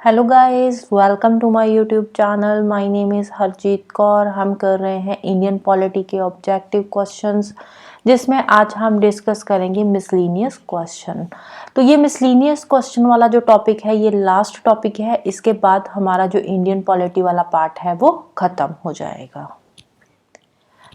Hello guys, welcome to my YouTube channel. My name is Harjeet Kaur. हम कर रहे हैं इंडियन पॉलिटी के ऑब्जेक्टिव क्वेश्चंस, जिसमें आज हम डिस्कस करेंगे मिसलीनियस क्वेश्चन। तो ये मिसलीनियस क्वेश्चन वाला जो टॉपिक है ये लास्ट टॉपिक है। इसके बाद हमारा जो इंडियन पॉलिटी वाला पार्ट है वो ख़त्म हो जाएगा।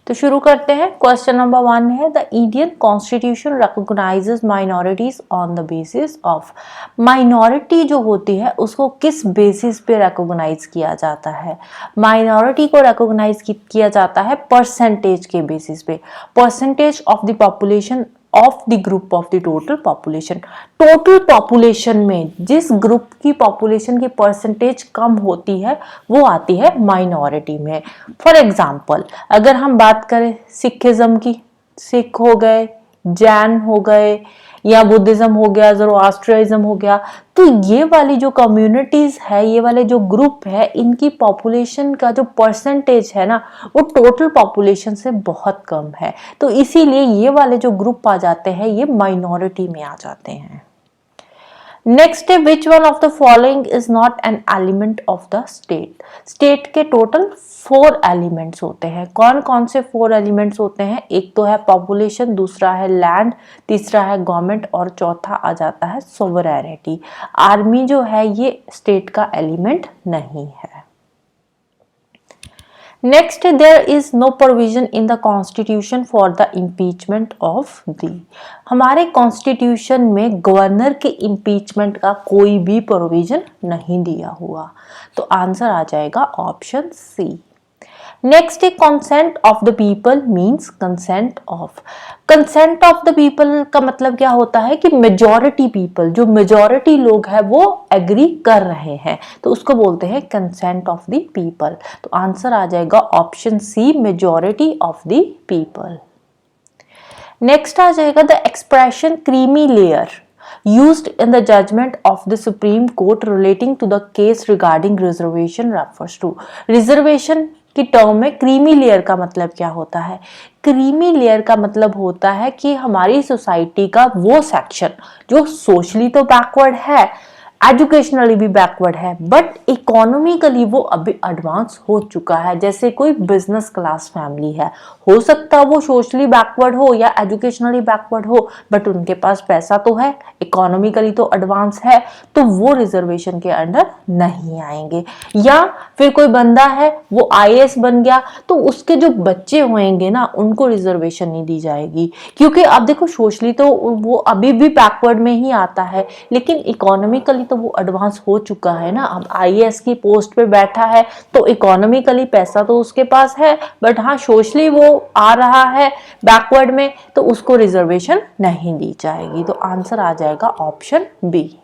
तो शुरू करते हैं। क्वेश्चन नंबर 1 है, the Indian constitution recognises minorities on the basis of. Minority जो होती है उसको किस बेसिस पे रिकॉग्नाइज किया जाता है? माइनॉरिटी को रिकॉग्नाइज किया जाता है परसेंटेज के बेसिस पे, percentage of the population of the group of the total population. Total population में जिस ग्रुप की पॉपुलेशन की परसेंटेज कम होती है वो आती है माइनॉरिटी में। फॉर एग्जाम्पल अगर हम बात करें सिखिज्म की, सिख हो गए, जैन हो गए, या बुद्धिज्म हो गया, ज़ोरोआस्ट्रियज्म हो गया, तो ये वाली जो कम्युनिटीज है, ये वाले जो ग्रुप है, इनकी पॉपुलेशन का जो परसेंटेज है ना वो टोटल पॉपुलेशन से बहुत कम है। तो इसीलिए ये वाले जो ग्रुप आ जाते हैं ये माइनॉरिटी में आ जाते हैं। नेक्स्ट है, which one of the following is not an element of the state. State के टोटल 4 एलिमेंट्स होते हैं। कौन कौन से 4 एलिमेंट्स होते हैं? एक तो है पॉपुलेशन, दूसरा है लैंड, तीसरा है गवर्नमेंट और चौथा आ जाता है सोवरेनिटी। आर्मी जो है ये स्टेट का एलिमेंट नहीं है। Next, there is no provision in the constitution for the impeachment of the. हमारे कॉन्स्टिट्यूशन में गवर्नर के इम्पीचमेंट का कोई भी प्रोविजन नहीं दिया हुआ। तो आंसर आ जाएगा ऑप्शन सी। नेक्स्ट है, consent of the people means consent of. Consent of the people का मतलब क्या होता है कि मेजॉरिटी पीपल, जो मेजॉरिटी लोग हैं वो एग्री कर रहे हैं, तो उसको बोलते हैं कंसेंट ऑफ द पीपल। तो आंसर आ जाएगा option C, majority of the people. Next आ जाएगा the expression creamy layer used in the judgment of the Supreme Court relating to the case regarding reservation refers to। Reservation की term में creamy layer का मतलब क्या होता है? Creamy layer का मतलब होता है कि हमारी सोसाइटी का वो सेक्शन जो सोशली तो बैकवर्ड है, एजुकेशनली भी बैकवर्ड है, बट इकोनॉमिकली वो अभी एडवांस हो चुका है। जैसे कोई बिजनेस क्लास फैमिली है, हो सकता है वो सोशली बैकवर्ड हो या एजुकेशनली बैकवर्ड हो, बट उनके पास पैसा तो है, इकोनॉमिकली तो एडवांस है, तो वो रिजर्वेशन के अंडर नहीं आएंगे। या फिर कोई बंदा है वो आईएएस बन गया, तो उसके जो बच्चे होंगे ना उनको रिजर्वेशन नहीं दी जाएगी, क्योंकि आप देखो सोशली तो वो अभी भी बैकवर्ड में ही आता है, लेकिन इकोनॉमिकली तो वो एडवांस हो चुका है ना। अब आईएएस की पोस्ट पे बैठा है तो इकोनॉमिकली पैसा तो उसके पास है, बट हाँ सोशली वो आ रहा है बैकवर्ड में, तो उसको रिजर्वेशन नहीं दी जाएगी। तो आंसर आ जाएगा option B.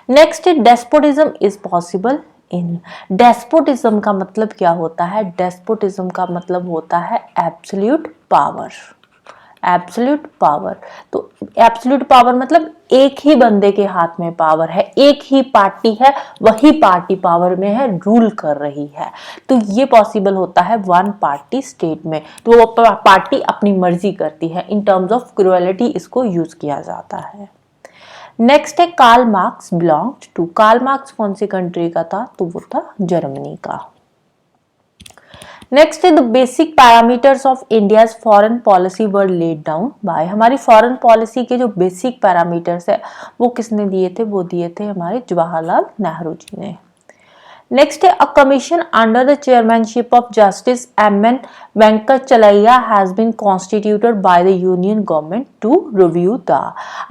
Next, despotism is possible in. Despotism का मतलब क्या होता है? डेस्पोटिज्म का मतलब होता है एब्सोल्यूट पावर। एब्सोल्यूट पावर, तो एब्सोल्यूट पावर मतलब एक ही बंदे के हाथ में पावर है, एक ही पार्टी है, वही पार्टी पावर में है, रूल कर रही है। तो ये पॉसिबल होता है वन पार्टी स्टेट में, तो वो पार्टी अपनी मर्जी करती है। इन टर्म्स ऑफ क्रूएलिटी इसको यूज किया जाता है। नेक्स्ट है, Karl Marx belonged to. Karl Marx कौन सी कंट्री का था? तो वो था जर्मनी का। नेक्स्ट है, the basic parameters of India's foreign policy were laid down by. हमारी फॉरेन पॉलिसी के जो बेसिक पैरामीटर्स है वो किसने दिए थे? वो दिए थे हमारे जवाहरलाल नेहरू जी ने। नेक्स्ट है, a commission under the chairmanship of justice M N. Venkatachaliah has been constituted by the union government to review the.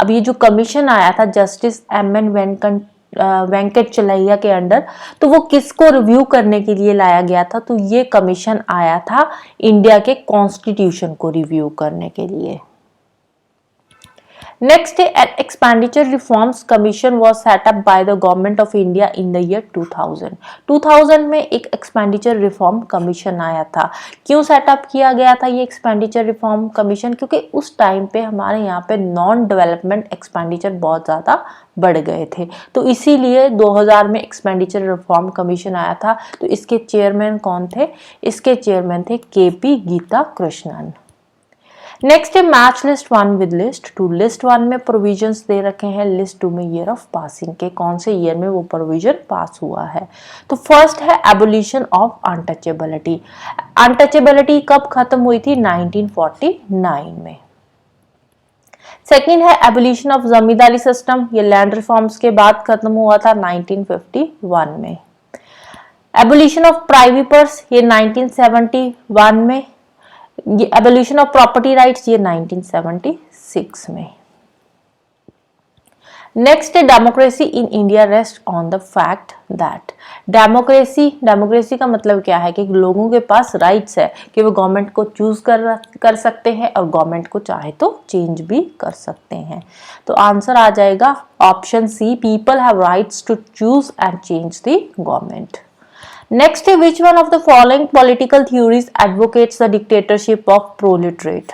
अब ये जो कमीशन आया था जस्टिस एम.एन. वेंकटचलैया के अंडर, तो वो किसको रिव्यू करने के लिए लाया गया था? तो ये कमीशन आया था इंडिया के कॉन्स्टिट्यूशन को रिव्यू करने के लिए। Next, an expenditure reforms commission was set up by the government of India in the year 2000. 2000 में एक expenditure reform commission आया था। क्यों सेटअप किया गया था ये expenditure reform commission? क्योंकि उस टाइम पे हमारे यहाँ पे नॉन डेवलपमेंट एक्सपेंडिचर बहुत ज़्यादा बढ़ गए थे, तो इसीलिए 2000 में एक्सपेंडिचर रिफॉर्म कमीशन आया था। तो इसके चेयरमैन कौन थे? इसके चेयरमैन थे केपी गीता कृष्णन। नेक्स्ट है match list 1 with list 2। List 1 में प्रोविजंस दे रखे हैं, लिस्ट 2 में ईयर ऑफ पासिंग के, कौन से ईयर में वो प्रोविजन पास हुआ है। तो फर्स्ट है एबोलिशन ऑफ अनटचेबिलिटी। अनटचेबिलिटी कब खत्म हुई थी? 1949 में। सेकेंड है एबोलिशन ऑफ जमींदारी सिस्टम, ये लैंड रिफॉर्म्स के बाद खत्म हुआ था 1951 में। एबोलिशन ऑफ प्राइवेपर्स ये 1971 में। ये एबोल्यूशन ऑफ प्रॉपर्टी राइट्स ये 1976 में। नेक्स्ट है democracy in India rest on the fact that democracy का मतलब क्या है कि लोगों के पास राइट्स है कि वो गवर्नमेंट को चूज कर सकते हैं और गवर्नमेंट को चाहे तो चेंज भी कर सकते हैं। तो आंसर आ जाएगा option C, people have rights to choose and change the government. Next है which one of the following political theories advocates the dictatorship of proletariat.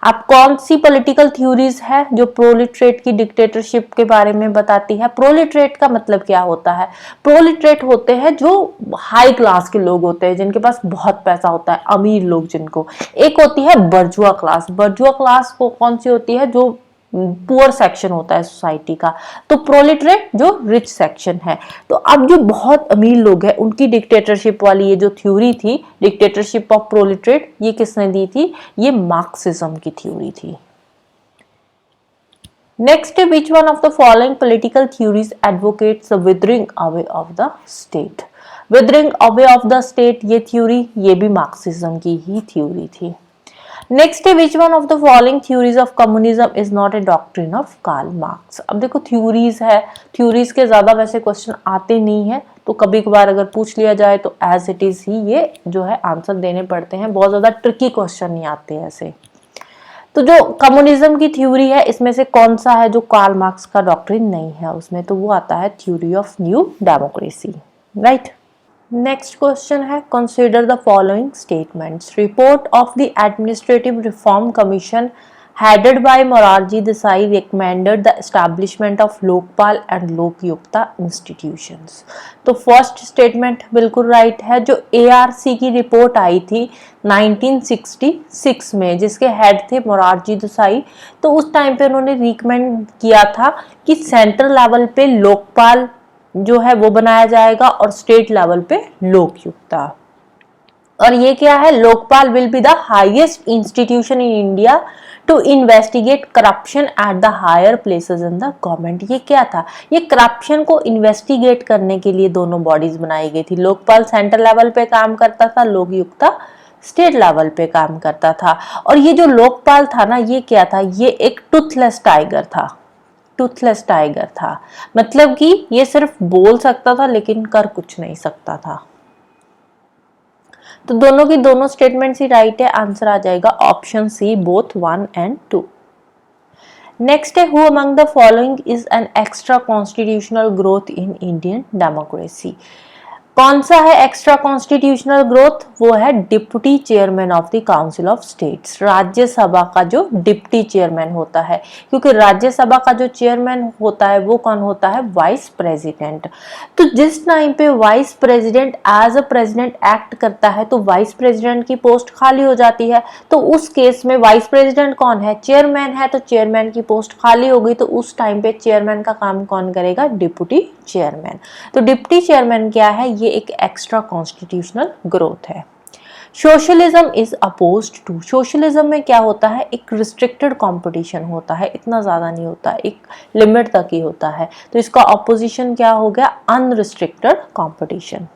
आप कौन सी पॉलिटिकल थ्योरीज है जो प्रोलेटरेट की डिक्टेटरशिप के बारे में बताती है? प्रोलेटरेट का मतलब क्या होता है? प्रोलेटरेट होते हैं जो हाई क्लास के लोग होते हैं, जिनके पास बहुत पैसा होता है, अमीर लोग जिनको। एक होती है बर्जुआ क्लास। बर्जुआ क्लास को कौन सी होती है? जो पुअर सेक्शन होता है सोसाइटी का। तो प्रोलेटरेट जो रिच सेक्शन है। तो अब जो बहुत अमीर लोग हैं उनकी डिक्टेटरशिप वाली ये जो थ्योरी थी, डिक्टेटरशिप ऑफ प्रोलेटरेट, ये किसने दी थी? ये मार्क्सिज्म की थ्योरी थी। नेक्स्ट है which one of the following political theories advocates the withering away of the state. Withering away of the state ये थ्योरी, ये भी मार्क्सिज्म की ही थ्योरी थी। नेक्स्ट है which one of the following theories of communism is not a doctrine of Karl Marx. अब देखो theories है, थ्योरीज के ज्यादा वैसे क्वेश्चन आते नहीं है, तो कभी कभार अगर पूछ लिया जाए तो एज इट इज ही ये जो है आंसर देने पड़ते हैं, बहुत ज्यादा ट्रिकी क्वेश्चन नहीं आते ऐसे। तो जो कम्युनिज्म की थ्योरी है इसमें से कौन सा है जो कार्ल मार्क्स का डॉक्ट्रिन नहीं है उसमें? तो वो आता है theory of new democracy, right. Next question है consider the following statements. Report of the administrative reform commission headed by Morarji Desai recommended the establishment of Lokpal and Lokayukta institutions. तो फर्स्ट स्टेटमेंट बिल्कुल राइट है। जो ARC की report आई थी 1966 में, जिसके head थे मोरारजी देसाई, तो उस टाइम पे उन्होंने रिकमेंड किया था कि सेंट्रल लेवल पे लोकपाल जो है वो बनाया जाएगा और स्टेट लेवल पे लोकयुक्ता। और ये क्या है? Lokpal will be the highest institution in India to investigate corruption at the higher places in the government. ये क्या था? ये करप्शन को इन्वेस्टिगेट करने के लिए दोनों बॉडीज बनाई गई थी। लोकपाल सेंट्रल लेवल पे काम करता था, लोकयुक्ता स्टेट लेवल पे काम करता था। और ये जो लोकपाल था ना, ये क्या था? ये एक टूथलेस टाइगर था। टूथलेस टाइगर था मतलब कि ये सिर्फ बोल सकता था लेकिन कर कुछ नहीं सकता था। तो दोनों की दोनों स्टेटमेंट्स ही राइट है। आंसर आ जाएगा option C, both 1 and 2। Next है who among the following is an extra constitutional growth in Indian democracy. कौन सा है एक्स्ट्रा कॉन्स्टिट्यूशनल ग्रोथ? वो है deputy chairman of the council of states. Rajya Sabha का जो डिप्टी चेयरमैन होता है, क्योंकि राज्यसभा का जो चेयरमैन होता है वो कौन होता है? Vice president. तो जिस टाइम पे vice president as a president act करता है तो वाइस प्रेसिडेंट की पोस्ट खाली हो जाती है। तो उस केस में वाइस प्रेसिडेंट कौन है? चेयरमैन है। तो चेयरमैन की पोस्ट खाली हो गई, तो उस टाइम पे चेयरमैन का काम कौन करेगा? Deputy chairman. तो डिप्टी चेयरमैन क्या है? ये एक एक्स्ट्रा कॉन्स्टिट्यूशनल ग्रोथ है। Socialism is opposed to. Socialism में क्या होता है? एक रिस्ट्रिक्टेड कंपटीशन होता है, इतना ज्यादा नहीं होता, एक लिमिट तक ही होता है। तो इसका ऑपोजिशन क्या हो गया? Unrestricted competition.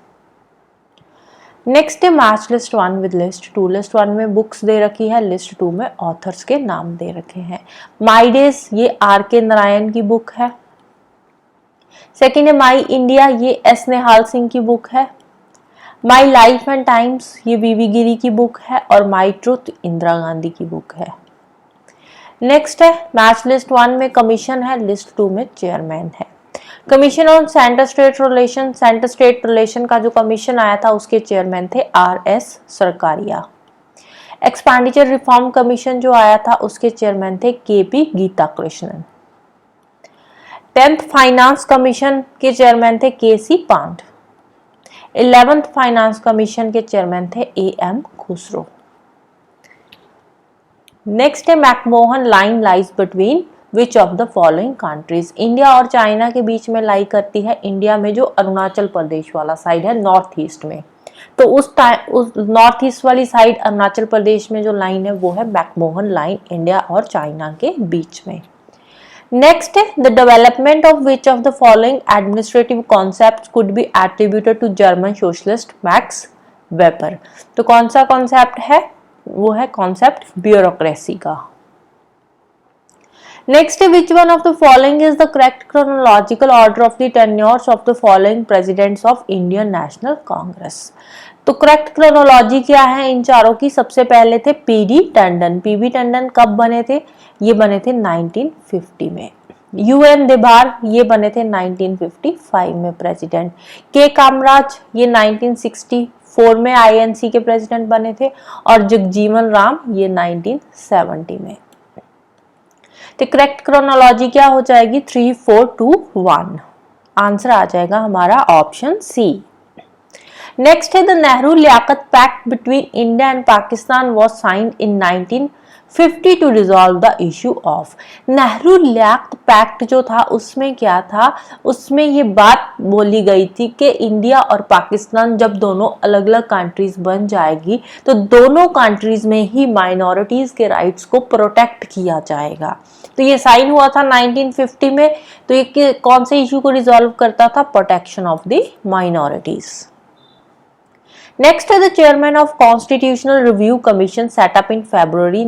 नेक्स्ट है match list 1 with list 2। List 1 में बुक्स दे रखी है, लिस्ट 2 में ऑथर्स के नाम दे रखे हैं। माई डेज ये R.K. नारायण की बुक है। सेकेंड है माई इंडिया, ये एस निहाल सिंह की बुक है। माई लाइफ एंड टाइम्स ये वी गिरी की बुक है। और माई ट्रुथ इंदिरा गांधी की बुक है। नेक्स्ट है मैच लिस्ट 1 में कमीशन है, लिस्ट 2 में चेयरमैन है। Commission on centre state relation, centre state relation का जो कमीशन आया था उसके चेयरमैन थे R.S. Sarkaria. Expenditure reform commission जो आया था उसके चेयरमैन थे K.P. Geeta Krishnan. 10th finance commission के चेयरमैन थे K.C. Pant. 11th finance commission के चेयरमैन थे A.M. खुसरो। नेक्स्ट है McMahon line lies between which of the following countries. India और चाइना के बीच में लाई करती है, इंडिया में जो अरुणाचल प्रदेश वाला साइड है नॉर्थ ईस्ट में, तो उस नॉर्थ ईस्ट वाली साइड अरुणाचल प्रदेश में जो लाइन है वो है मैकमोहन लाइन, इंडिया और चाइना के बीच में। नेक्स्ट है the development of which of the following administrative concept could be attributed to German socialist Max Weber. तो कौन सा कॉन्सेप्ट है, वो है कॉन्सेप्ट ब्यूरोक्रेसी का। नेक्स्ट है which one of the following is the correct chronological order of the tenures of the following presidents of Indian National Congress. तो correct chronology क्या है इन चारों की, सबसे पहले थे पीडी टंडन। पीबी टंडन कब बने थे, ये बने थे 1950 में। यूएन देभार ये बने थे 1955 में प्रेसिडेंट। के कामराज ये 1964 में आईएनसी के प्रेसिडेंट बने थे, और जगजीवन राम ये 1970 में। तो करेक्ट क्रोनोलॉजी क्या हो जाएगी, 3 4 2 1। आंसर आ जाएगा हमारा ऑप्शन सी। नेक्स्ट है the Nehru Liaquat pact between India and Pakistan was signed in 1950 to resolve the issue of. Nehru Liaquat pact जो था उसमें क्या था, उसमें ये बात बोली गई थी कि इंडिया और पाकिस्तान जब दोनों अलग अलग कंट्रीज बन जाएगी तो दोनों कंट्रीज में ही माइनॉरिटीज के राइट्स को प्रोटेक्ट किया जाएगा। तो ये साइन हुआ था 1950 में। तो ये कौन से इशू को रिजॉल्व करता था, protection of the minorities. Next is the chairman of Constitutional Review Commission set up in February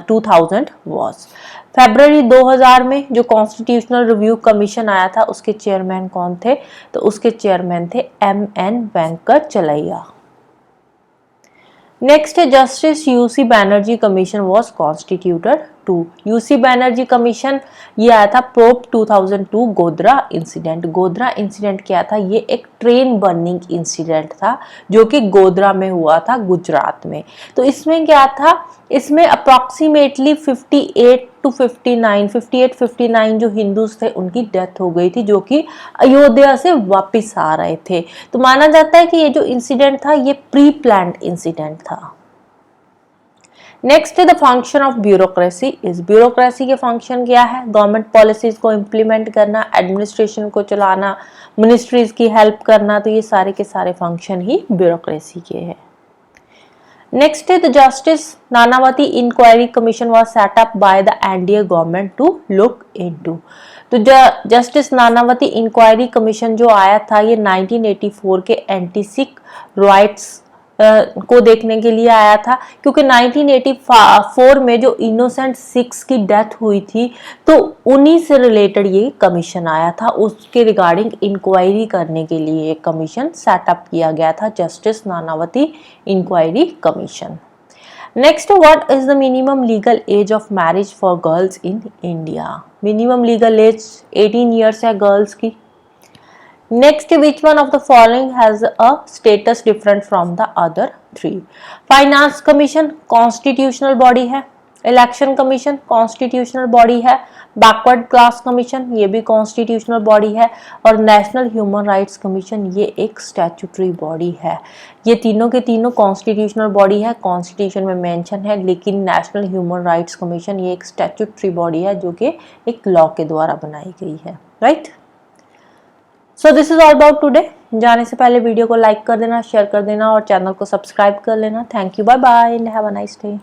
2000 was। फरवरी 2000 में जो कॉन्स्टिट्यूशनल रिव्यू कमीशन आया था उसके चेयरमैन कौन थे, तो उसके चेयरमैन थे एम.एन. वेंकटचलैया। नेक्स्ट है justice U C Banerjee commission was constituted to. U C Banerjee commission ये आया था probe 2002 Godhra incident. Godhra incident क्या था, ये एक ट्रेन बर्निंग इंसिडेंट था जो कि गोधरा में हुआ था गुजरात में। तो इसमें क्या था, इसमें अप्रॉक्सीमेटली 58 जो हिंदूज थे उनकी डेथ हो गई थी, जो कि अयोध्या से वापस आ रहे थे। तो माना जाता है कि ये जो इंसिडेंट था ये प्री प्लान्ड इंसिडेंट था। नेक्स्ट है द फंक्शन ऑफ ब्यूरोक्रेसी। इस ब्यूरोक्रेसी के फंक्शन क्या है, गवर्नमेंट पॉलिसीज को इम्प्लीमेंट करना, एडमिनिस्ट्रेशन को चलाना, मिनिस्ट्रीज की हेल्प करना। तो ये सारे के सारे फंक्शन ही ब्यूरोक्रेसी के हैं। नेक्स्ट है the justice Nanavati inquiry commission was set up by the NDA government to look into. तो जस्टिस नानावती इंक्वायरी कमीशन जो आया था ये 1984 के एंटी सिख राइट्स को देखने के लिए आया था, क्योंकि 1984 में जो इनोसेंट सिख्स की डेथ हुई थी तो उन्हीं से रिलेटेड ये कमीशन आया था। उसके रिगार्डिंग इंक्वायरी करने के लिए एक कमीशन सेटअप किया गया था, justice Nanavati inquiry commission. Next, what is the minimum legal age of marriage for girls in India. Minimum legal age 18 years है गर्ल्स की। Next, which one of the following has a status different from the other three? Finance Commission constitutional body है, Election Commission constitutional body है, Backward Class Commission ये भी constitutional body है, और National Human Rights Commission ये एक statutory body है। ये तीनों के तीनों constitutional body है, constitution में mention है, लेकिन National Human Rights Commission ये एक statutory body है जो कि एक law के द्वारा बनाई गई है, right? So this is all about today. जाने से पहले वीडियो को लाइक कर देना, शेयर कर देना और चैनल को सब्सक्राइब कर लेना। Thank you, bye bye and have a nice day.